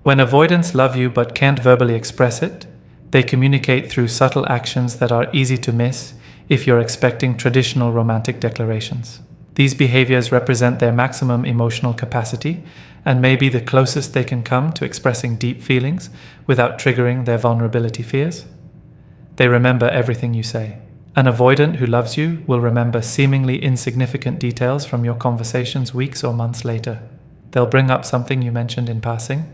When avoidants love you but can't verbally express it, they communicate through subtle actions that are easy to miss if you're expecting traditional romantic declarations. These behaviors represent their maximum emotional capacity and may be the closest they can come to expressing deep feelings without triggering their vulnerability fears. They remember everything you say. An avoidant who loves you will remember seemingly insignificant details from your conversations weeks or months later. They'll bring up something you mentioned in passing,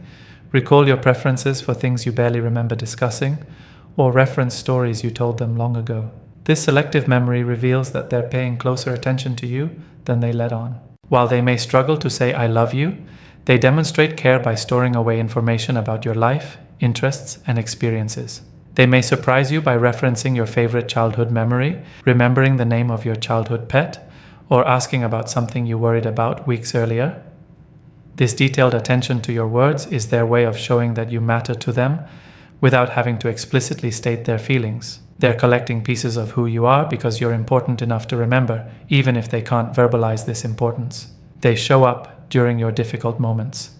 recall your preferences for things you barely remember discussing, or reference stories you told them long ago. This selective memory reveals that they're paying closer attention to you than they let on. While they may struggle to say "I love you," they demonstrate care by storing away information about your life, interests, and experiences. They may surprise you by referencing your favorite childhood memory, remembering the name of your childhood pet, or asking about something you worried about weeks earlier. This detailed attention to your words is their way of showing that you matter to them without having to explicitly state their feelings. They're collecting pieces of who you are because you're important enough to remember, even if they can't verbalize this importance. They show up during your difficult moments.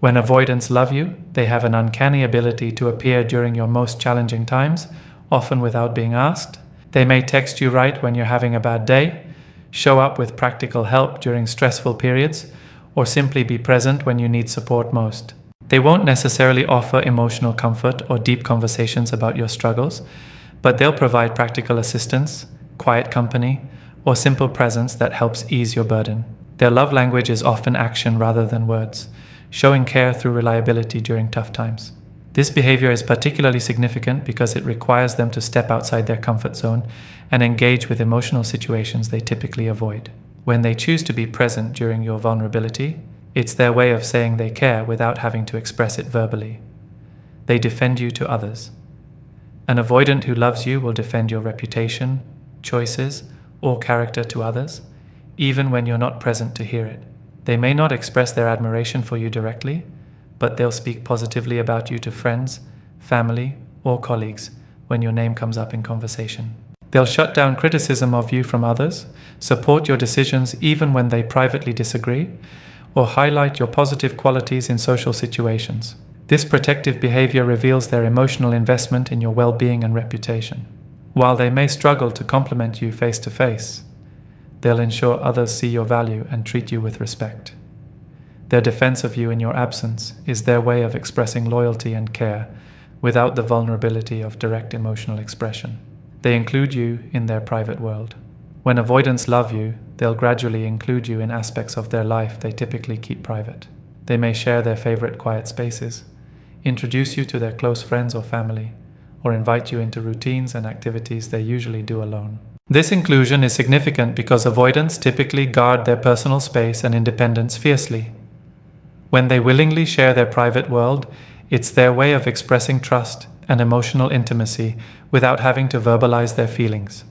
When avoidants love you, they have an uncanny ability to appear during your most challenging times, often without being asked. They may text you right when you're having a bad day, show up with practical help during stressful periods, or simply be present when you need support most. They won't necessarily offer emotional comfort or deep conversations about your struggles, but they'll provide practical assistance, quiet company, or simple presence that helps ease your burden. Their love language is often action rather than words, showing care through reliability during tough times. This behavior is particularly significant because it requires them to step outside their comfort zone and engage with emotional situations they typically avoid. When they choose to be present during your vulnerability, it's their way of saying they care without having to express it verbally. They defend you to others. An avoidant who loves you will defend your reputation, choices, or character to others, even when you're not present to hear it. They may not express their admiration for you directly, but they'll speak positively about you to friends, family, or colleagues when your name comes up in conversation. They'll shut down criticism of you from others, support your decisions even when they privately disagree, or highlight your positive qualities in social situations. This protective behavior reveals their emotional investment in your well-being and reputation. While they may struggle to compliment you face to face, they'll ensure others see your value and treat you with respect. Their defense of you in your absence is their way of expressing loyalty and care without the vulnerability of direct emotional expression. They include you in their private world. When avoidants love you, they'll gradually include you in aspects of their life they typically keep private. They may share their favorite quiet spaces, introduce you to their close friends or family, or invite you into routines and activities they usually do alone. This inclusion is significant because avoidants typically guard their personal space and independence fiercely. When they willingly share their private world, it's their way of expressing trust and emotional intimacy without having to verbalize their feelings.